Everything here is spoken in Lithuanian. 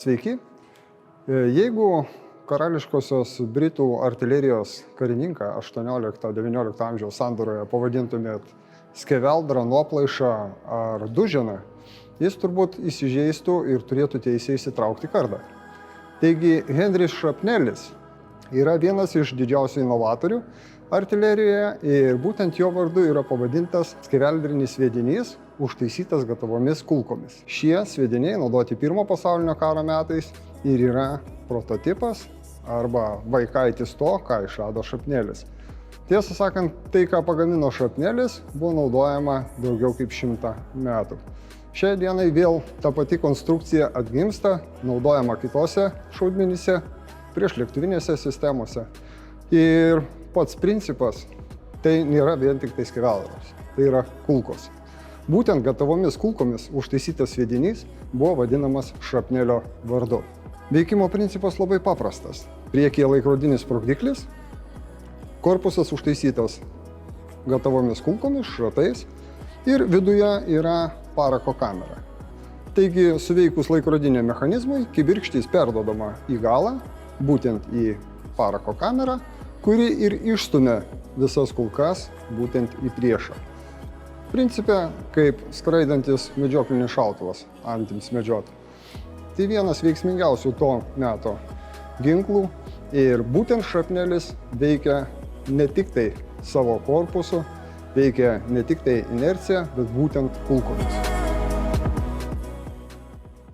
Sveiki. Jeigu karališkosios Britų artilerijos karininką 18-19 amžiaus sandūroje pavadintumėt skeveldrą, nuoplaišą ar duženą, jis turbūt įsižeistų ir turėtų teisę įsitraukti kardą. Taigi Henris Šrapnelis yra vienas iš didžiausių inovatorių artilerijoje ir būtent jo vardu yra pavadintas skeveldrinis sviedinys užtaisytas gatavomis kulkomis. Šie sviediniai naudoti Pirmo pasaulinio karo metais ir yra prototipas arba vaikaitis to, ką išrado Šrapnelis. Tiesą sakant, tai, ką pagamino Šrapnelis, buvo naudojama daugiau kaip 100 metų. Šiai dienai vėl ta pati konstrukcija atgimsta, naudojama kitose šaudmenyse, priešlėktuvinėse sistemose. Ir pats principas tai nėra vien tik tai skeveldros, tai yra kulkos. Būtent gatavomis kulkomis užtaisytas sviedinys buvo vadinamas Šrapnelio vardu. Veikimo principas labai paprastas. Priekyje laikrodinis sprogdiklis, korpusas užtaisytas gatavomis kulkomis, šratais ir viduje yra parako kamera. Taigi, suveikus laikrodiniam mechanizmui, kibirkštys perdodama į galą, būtent į parako kamerą, kuri ir išstumia visas kulkas būtent į priešą. Principe, kaip skraidantis medžioklinis šautuvas antims medžioti. Tai vienas veiksmingiausių to meto ginklų ir būtent Šrapnelis veikia ne tik tai savo korpusu, veikia ne tik tai inercija, bet būtent kulkomis.